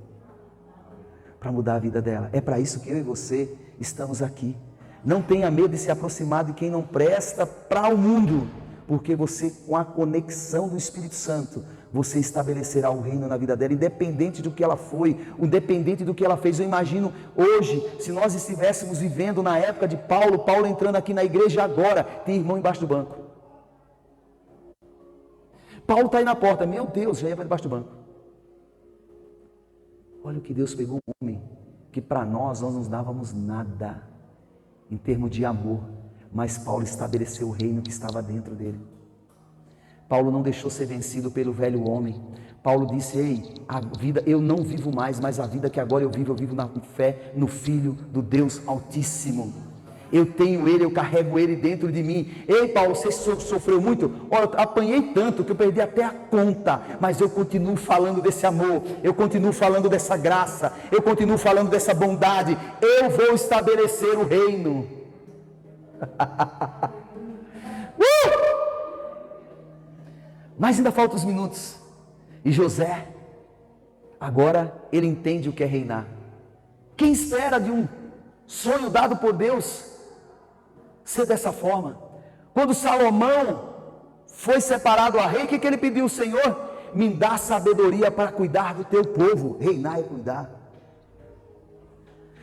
para mudar a vida dela. É para isso que eu e você estamos aqui. Não tenha medo de se aproximar de quem não presta para o mundo, porque você, com a conexão do Espírito Santo, você estabelecerá o reino na vida dela, independente do que ela foi, independente do que ela fez. Eu imagino hoje, se nós estivéssemos vivendo na época de Paulo, Paulo entrando aqui na igreja agora, tem irmão embaixo do banco. Paulo está aí na porta, meu Deus, já ia para debaixo do banco. Olha o que Deus pegou um homem, que para nós não nos dávamos nada, em termos de amor, mas Paulo estabeleceu o reino que estava dentro dele. Paulo não deixou ser vencido pelo velho homem. Paulo disse: ei, a vida eu não vivo mais, mas a vida que agora eu vivo na fé no Filho do Deus Altíssimo. Eu tenho Ele, eu carrego Ele dentro de mim. Ei, Paulo, você sofreu muito? Olha, eu apanhei tanto que eu perdi até a conta, mas eu continuo falando desse amor, eu continuo falando dessa graça, eu continuo falando dessa bondade. Eu vou estabelecer o reino. Mas ainda faltam os minutos. E José, agora ele entende o que é reinar. Quem espera de um sonho dado por Deus ser dessa forma? Quando Salomão foi separado a rei, o que ele pediu ao Senhor? Me dá sabedoria para cuidar do teu povo. Reinar é cuidar.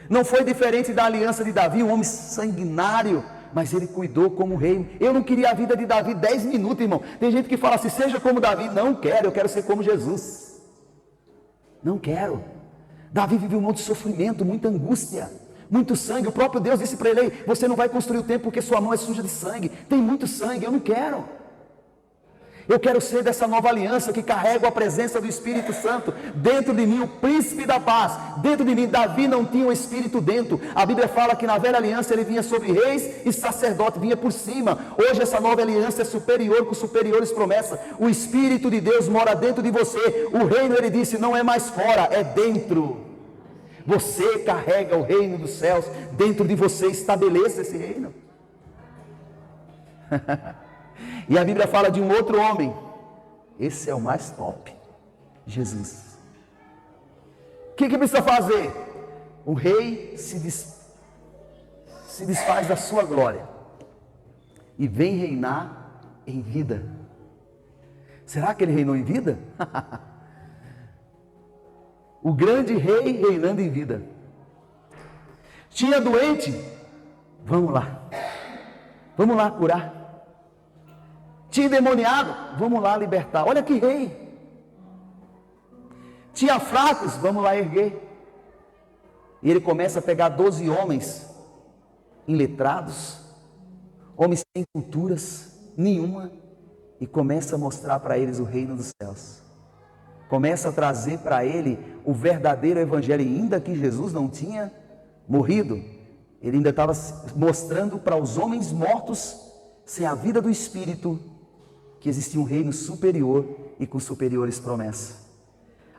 Não foi diferente da aliança de Davi, um homem sanguinário, mas ele cuidou como rei. Eu não queria a vida de Davi 10 minutos, irmão. Tem gente que fala assim: seja como Davi. Não quero, eu quero ser como Jesus. Não quero. Davi viveu um monte de sofrimento, muita angústia, muito sangue. O próprio Deus disse para ele: você não vai construir o templo porque sua mão é suja de sangue. Tem muito sangue, eu não quero. Eu quero ser dessa nova aliança que carrega a presença do Espírito Santo dentro de mim, o príncipe da paz dentro de mim. Davi não tinha um espírito dentro. A Bíblia fala que na velha aliança ele vinha sobre reis e sacerdote, vinha por cima. Hoje essa nova aliança é superior, com superiores promessas. O Espírito de Deus mora dentro de você. O reino, ele disse, não é mais fora, é dentro. Você carrega o reino dos céus dentro de você. Estabeleça esse reino. E a Bíblia fala de um outro homem. Esse é o mais top. Jesus. O que precisa fazer? O rei se desfaz da sua glória e vem reinar em vida. Será que ele reinou em vida? O grande rei reinando em vida. Tinha doente? Vamos lá curar. Tinha endemoniado? Vamos lá libertar. Olha que rei. Tinha fracos? Vamos lá erguer. E ele começa a pegar 12 homens iletrados, homens sem culturas nenhuma, e começa a mostrar para eles o reino dos céus. Começa a trazer para ele o verdadeiro evangelho, e ainda que Jesus não tinha morrido, ele ainda estava mostrando para os homens mortos, sem a vida do Espírito, que existia um reino superior e com superiores promessas.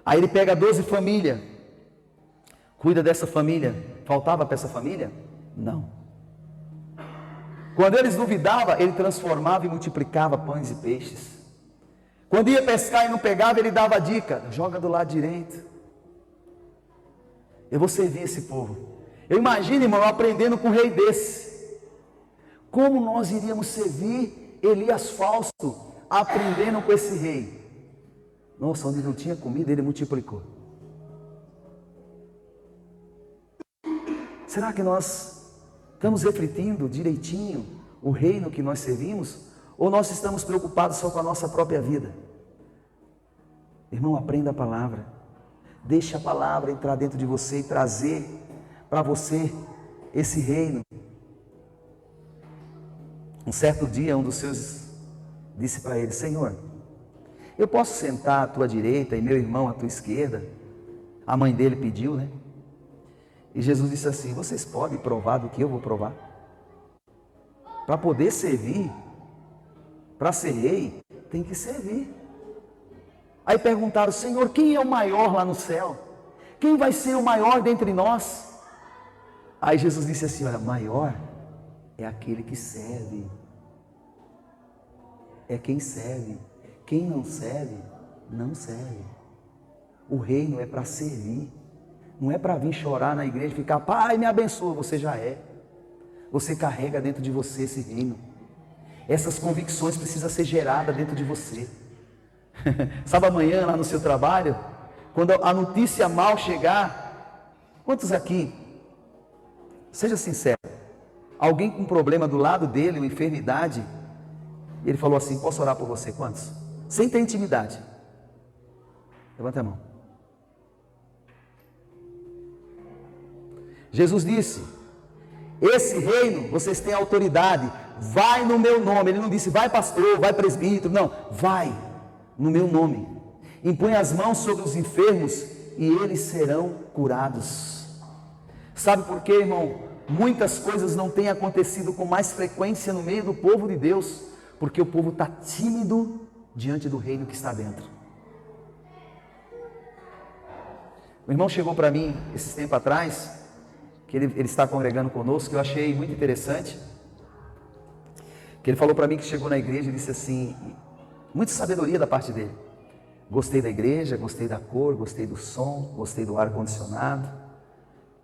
Aí ele pega 12 famílias, cuida dessa família. Faltava para essa família? Não. Quando eles duvidavam, ele transformava e multiplicava pães e peixes. Quando ia pescar e não pegava, ele dava a dica: joga do lado direito. Eu vou servir esse povo. Eu imagino, irmão, aprendendo com um rei desse. Como nós iríamos servir Elias Fausto, aprendendo com esse rei? Nossa, onde não tinha comida, ele multiplicou. Será que nós estamos refletindo direitinho o reino que nós servimos? Ou nós estamos preocupados só com a nossa própria vida? Irmão, aprenda a palavra. Deixe a palavra entrar dentro de você e trazer para você esse reino. Um certo dia, um dos seus disse para ele: Senhor, eu posso sentar à tua direita e meu irmão à tua esquerda? A mãe dele pediu, né? E Jesus disse assim: vocês podem provar do que eu vou provar? Para poder servir, para ser rei, tem que servir. Aí perguntaram: Senhor, quem é o maior lá no céu? Quem vai ser o maior dentre nós? Aí Jesus disse assim: olha, maior é aquele que serve. É quem serve. Quem não serve, não serve. O reino é para servir. Não é para vir chorar na igreja e ficar: Pai, me abençoa. Você já é. Você carrega dentro de você esse reino. Essas convicções precisam ser geradas dentro de você. Sabe, amanhã lá no seu trabalho, quando a notícia mal chegar, quantos aqui, seja sincero, alguém com um problema do lado dele, uma enfermidade, ele falou assim: posso orar por você? Quantos? Sem ter intimidade. Levanta a mão. Jesus disse: esse reino, vocês têm autoridade, vai no meu nome. Ele não disse: vai pastor, vai presbítero, não, vai no meu nome, impõe as mãos sobre os enfermos e eles serão curados. Sabe por quê, irmão? Muitas coisas não têm acontecido com mais frequência no meio do povo de Deus, porque o povo está tímido diante do reino que está dentro. O irmão chegou para mim esses tempos atrás, que ele está congregando conosco, que eu achei muito interessante, que ele falou para mim que chegou na igreja e disse assim, muita sabedoria da parte dele: gostei da igreja, gostei da cor, gostei do som, gostei do ar-condicionado,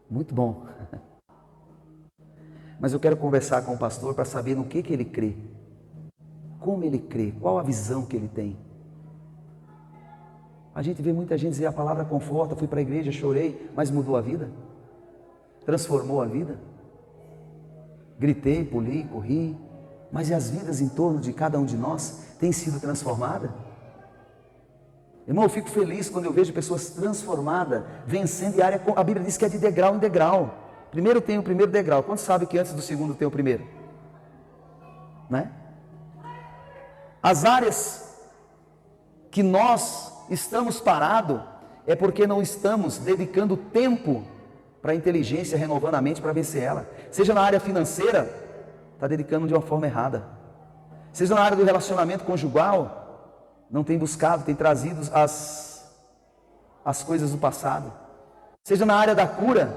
muito bom, mas eu quero conversar com o pastor para saber no que ele crê, como ele crê, qual a visão que ele tem. A gente vê muita gente dizer: a palavra conforta, fui para a igreja, chorei, mas mudou a vida? Transformou a vida? Gritei, pulei, corri, mas e as vidas em torno de cada um de nós têm sido transformadas? Irmão, eu fico feliz quando eu vejo pessoas transformadas, vencendo em área. A Bíblia diz que é de degrau em degrau. Primeiro tem o primeiro degrau. Quantos sabem que antes do segundo tem o primeiro? Né? As áreas que nós estamos parados é porque não estamos dedicando tempo para a inteligência, renovando a mente para vencer ela. Seja na área financeira, está dedicando de uma forma errada. Seja na área do relacionamento conjugal, não tem buscado, tem trazido as coisas do passado. Seja na área da cura,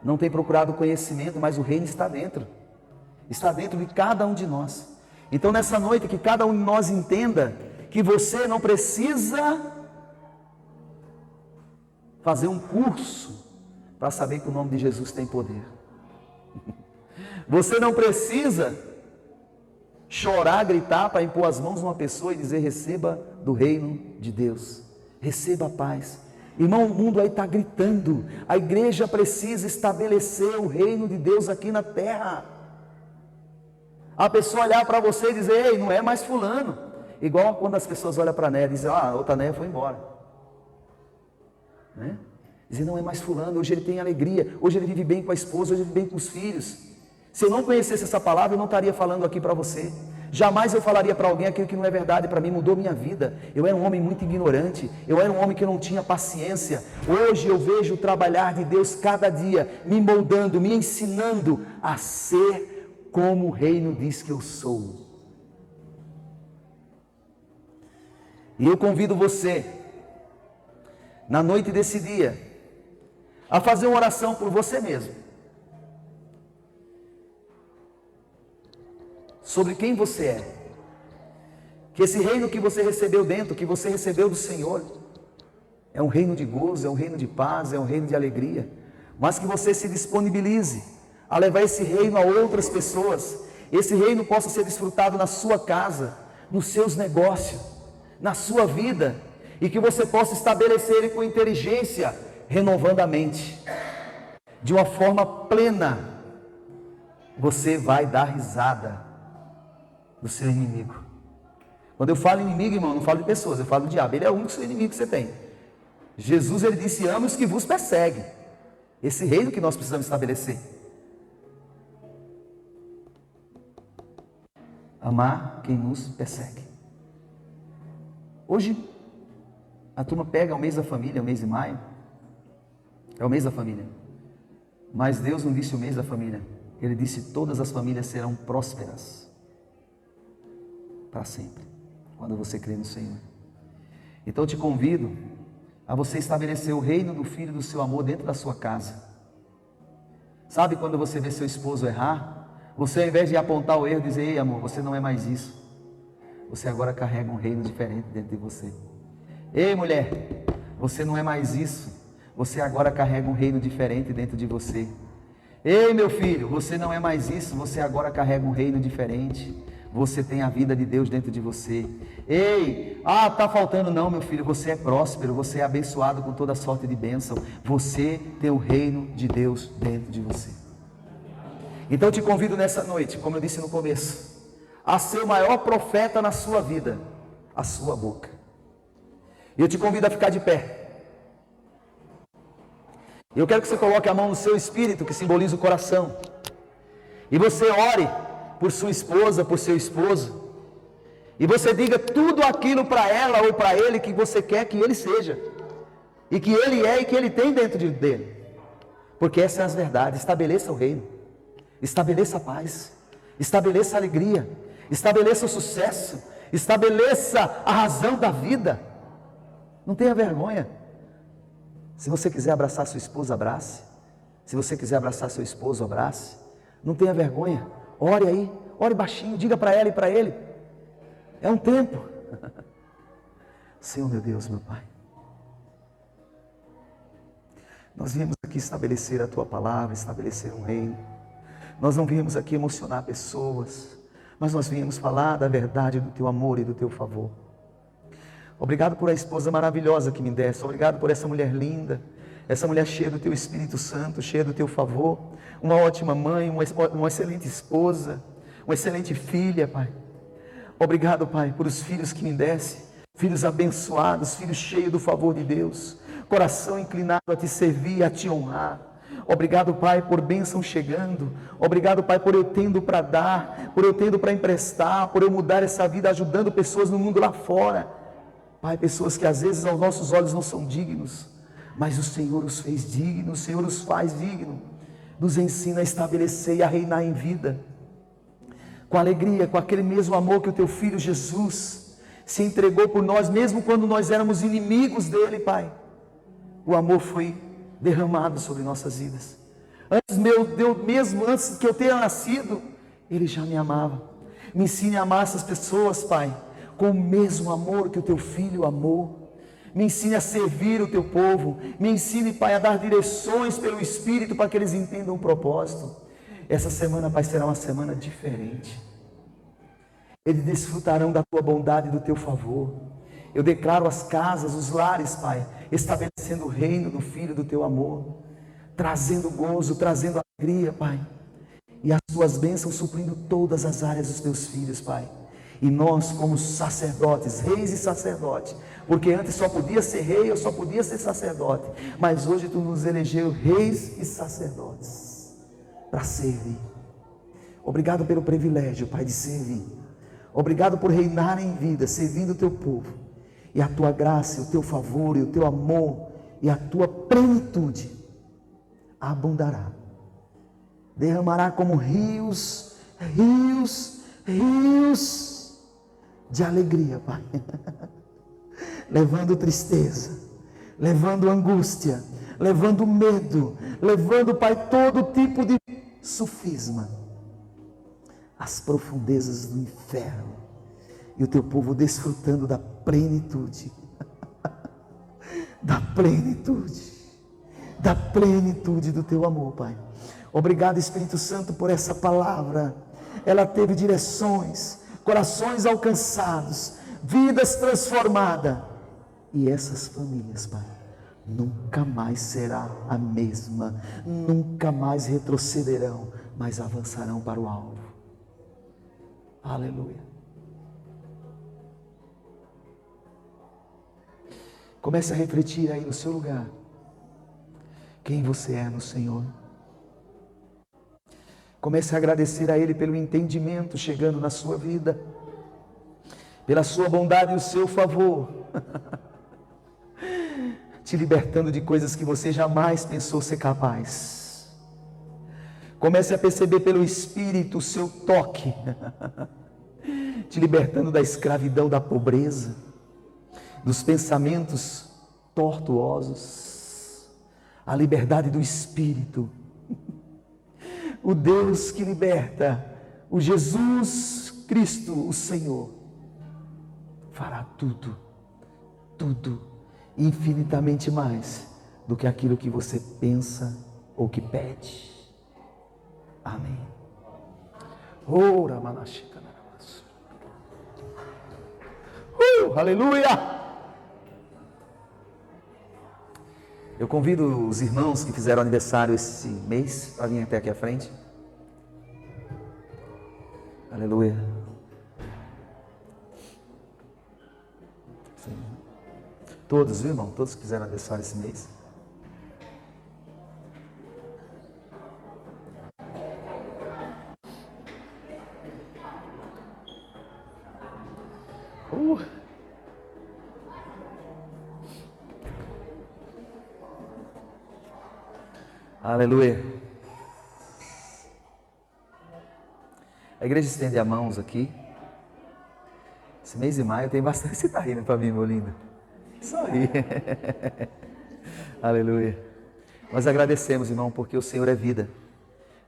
não tem procurado conhecimento, mas o reino está dentro de cada um de nós. Então nessa noite, que cada um de nós entenda que você não precisa fazer um curso para saber que o nome de Jesus tem poder. Você não precisa chorar, gritar para impor as mãos numa pessoa e dizer: receba do reino de Deus, receba a paz. Irmão, o mundo aí está gritando. A igreja precisa estabelecer o reino de Deus aqui na terra. A pessoa olhar para você e dizer: ei, não é mais fulano. Igual quando as pessoas olham para a Néia e dizem: ah, a outra Néia foi embora, né? Dizer: não é mais fulano, hoje ele tem alegria, hoje ele vive bem com a esposa, hoje ele vive bem com os filhos. Se eu não conhecesse essa palavra, eu não estaria falando aqui para você. Jamais eu falaria para alguém aquilo que não é verdade. Para mim mudou minha vida. Eu era um homem muito ignorante, eu era um homem que não tinha paciência. Hoje eu vejo o trabalhar de Deus cada dia, me moldando, me ensinando a ser como o reino diz que eu sou. E eu convido você, na noite desse dia, a fazer uma oração por você mesmo, sobre quem você é, que esse reino que você recebeu dentro, que você recebeu do Senhor, é um reino de gozo, é um reino de paz, é um reino de alegria, mas que você se disponibilize a levar esse reino a outras pessoas, esse reino possa ser desfrutado na sua casa, nos seus negócios, na sua vida, e que você possa estabelecer ele com inteligência, renovando a mente, de uma forma plena. Você vai dar risada do seu inimigo. Quando eu falo inimigo, irmão, não falo de pessoas, eu falo do diabo. Ele é o único seu inimigo que você tem. Jesus, ele disse: ame os que vos perseguem. Esse reino que nós precisamos estabelecer. Amar quem nos persegue. Hoje a turma pega o mês da família, o mês de maio, é o mês da família, mas Deus não disse o mês da família, Ele disse: todas as famílias serão prósperas para sempre, quando você crê no Senhor. Então eu te convido a você estabelecer o reino do Filho do seu amor dentro da sua casa. Sabe quando você vê seu esposo errar, você, ao invés de apontar o erro, dizer: ei amor, você não é mais isso, você agora carrega um reino diferente dentro de você. Ei mulher, você não é mais isso, você agora carrega um reino diferente dentro de você. Ei meu filho, você não é mais isso, você agora carrega um reino diferente. Você tem a vida de Deus dentro de você. Ei, tá faltando. Não, meu filho, você é próspero, você é abençoado com toda sorte de bênção. Você tem o reino de Deus dentro de você. Então eu te convido nessa noite, como eu disse no começo, a ser o maior profeta na sua vida, a sua boca. E eu te convido a ficar de pé. Eu quero que você coloque a mão no seu espírito, que simboliza o coração, e você ore por sua esposa, por seu esposo, e você diga tudo aquilo para ela ou para ele que você quer que ele seja, e que ele é e que ele tem dentro dele, porque essas são as verdades. Estabeleça o reino, estabeleça a paz, estabeleça a alegria, estabeleça o sucesso, estabeleça a razão da vida. Não tenha vergonha. Se você quiser abraçar sua esposa, abrace. Se você quiser abraçar seu esposo, abrace. Não tenha vergonha. Ore aí, ore baixinho, diga para ela e para ele. É um tempo. Senhor meu Deus, meu Pai, nós viemos aqui estabelecer a Tua palavra, estabelecer um reino. Nós não viemos aqui emocionar pessoas, mas nós viemos falar da verdade do Teu amor e do Teu favor. Obrigado por a esposa maravilhosa que me deste. Obrigado por essa mulher linda, essa mulher cheia do Teu Espírito Santo, cheia do Teu favor. Uma ótima mãe, uma excelente esposa, uma excelente filha, Pai. Obrigado, Pai, por os filhos que me deste, filhos abençoados, filhos cheios do favor de Deus, coração inclinado a Te servir, a Te honrar. Obrigado, Pai, por bênção chegando. Obrigado, Pai, por eu tendo para dar, por eu tendo para emprestar, por eu mudar essa vida, ajudando pessoas no mundo lá fora. Pai, pessoas que às vezes aos nossos olhos não são dignos, mas o Senhor os fez dignos, o Senhor os faz dignos. Nos ensina a estabelecer e a reinar em vida, com alegria, com aquele mesmo amor que o Teu Filho Jesus se entregou por nós, mesmo quando nós éramos inimigos dEle, Pai. O amor foi derramado sobre nossas vidas. Antes que eu tenha nascido, Ele já me amava. Me ensine a amar essas pessoas, Pai, com o mesmo amor que o Teu Filho amou. Me ensine a servir o teu povo. Me ensine, Pai, a dar direções pelo Espírito para que eles entendam o propósito. Essa semana, Pai, será uma semana diferente. Eles desfrutarão da tua bondade e do teu favor. Eu declaro as casas, os lares, Pai, estabelecendo o reino do Filho do teu amor, trazendo gozo, trazendo alegria, Pai. E as tuas bênçãos suprindo todas as áreas dos teus filhos, Pai. E nós, como sacerdotes, reis e sacerdotes, porque antes só podia ser rei, eu só podia ser sacerdote, mas hoje tu nos elegeu reis e sacerdotes para servir. Obrigado pelo privilégio, Pai, de servir. Obrigado por reinar em vida, servindo o teu povo. E a tua graça, o teu favor, e o teu amor, e a tua plenitude abundará. Derramará como rios, rios, rios de alegria, Pai. Levando tristeza, levando angústia, levando medo, levando, Pai, todo tipo de sofisma, as profundezas do inferno, e o teu povo desfrutando da plenitude, da plenitude, da plenitude do teu amor, Pai. Obrigado, Espírito Santo, por essa palavra. Ela teve direções, corações alcançados, vidas transformadas, e essas famílias, Pai, nunca mais será a mesma, nunca mais retrocederão, mas avançarão para o alvo. Aleluia. Comece a refletir aí no seu lugar, quem você é no Senhor. Comece a agradecer a Ele pelo entendimento chegando na sua vida, pela sua bondade e o seu favor, te libertando de coisas que você jamais pensou ser capaz. Comece a perceber pelo Espírito o seu toque, te libertando da escravidão da pobreza, dos pensamentos tortuosos, a liberdade do Espírito. O Deus que liberta, o Jesus Cristo, o Senhor, fará tudo, tudo, infinitamente mais do que aquilo que você pensa ou que pede. Amém. Aleluia! Eu convido os irmãos que fizeram aniversário esse mês para vir até aqui à frente. Aleluia. Sim. Todos, viu, irmão? Todos que fizeram aniversário esse mês. Aleluia. A igreja estende as mãos aqui. Esse mês de maio tem bastante. Você está rindo para mim, meu lindo? Só aí. Aleluia. Nós agradecemos, irmão, porque o Senhor é vida.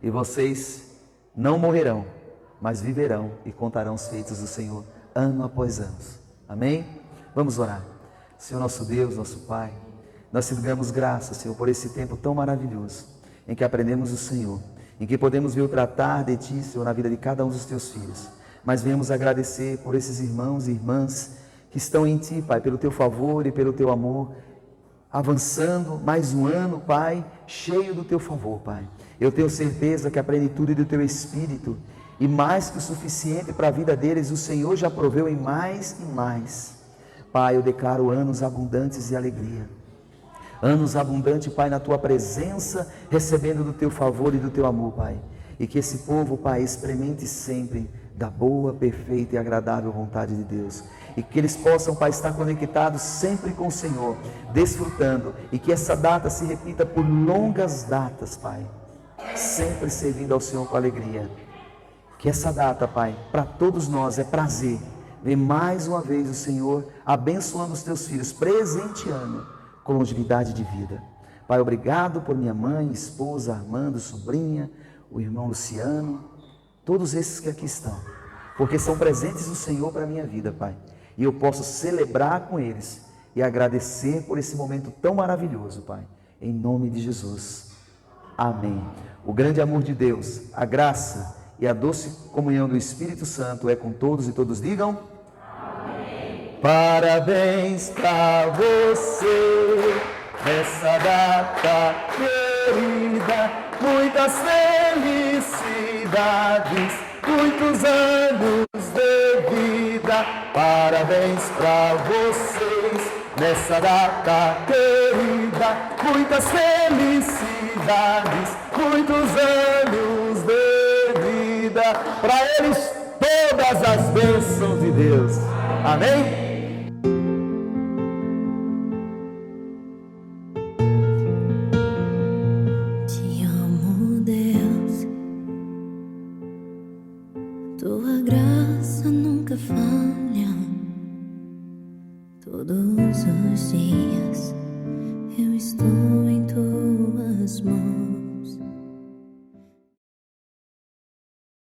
E vocês não morrerão, mas viverão e contarão os feitos do Senhor ano após ano. Amém? Vamos orar. Senhor nosso Deus, nosso Pai, nós te damos graças, Senhor, por esse tempo tão maravilhoso, em que aprendemos o Senhor, em que podemos ver o tratar de Ti, Senhor, na vida de cada um dos Teus filhos. Mas venhamos agradecer por esses irmãos e irmãs que estão em Ti, Pai, pelo Teu favor e pelo Teu amor, avançando mais um ano, Pai, cheio do Teu favor, Pai. Eu tenho certeza que a plenitude do Teu Espírito, e mais que o suficiente para a vida deles, o Senhor já proveu em mais e mais. Pai, eu declaro anos abundantes de alegria. Anos abundantes, Pai, na Tua presença, recebendo do Teu favor e do Teu amor, Pai. E que esse povo, Pai, experimente sempre da boa, perfeita e agradável vontade de Deus. E que eles possam, Pai, estar conectados sempre com o Senhor, desfrutando. E que essa data se repita por longas datas, Pai. Sempre servindo ao Senhor com alegria. Que essa data, Pai, para todos nós é prazer ver mais uma vez o Senhor abençoando os Teus filhos, presenteando com longevidade de vida. Pai, obrigado por minha mãe, esposa, Armando, sobrinha, o irmão Luciano, todos esses que aqui estão, porque são presentes do Senhor para a minha vida, Pai, e eu posso celebrar com eles e agradecer por esse momento tão maravilhoso, Pai. Em nome de Jesus. Amém. O grande amor de Deus, a graça e a doce comunhão do Espírito Santo é com todos e todos digam: amém. Parabéns pra você nessa data querida, muitas felicidades, muitos anos de vida. Parabéns pra vocês nessa data querida, muitas felicidades, muitos anos de vida. Para eles todas as bênçãos de Deus. Amém? Te amo, Deus. Tua graça nunca falha. Todos os dias eu estou em tuas mãos.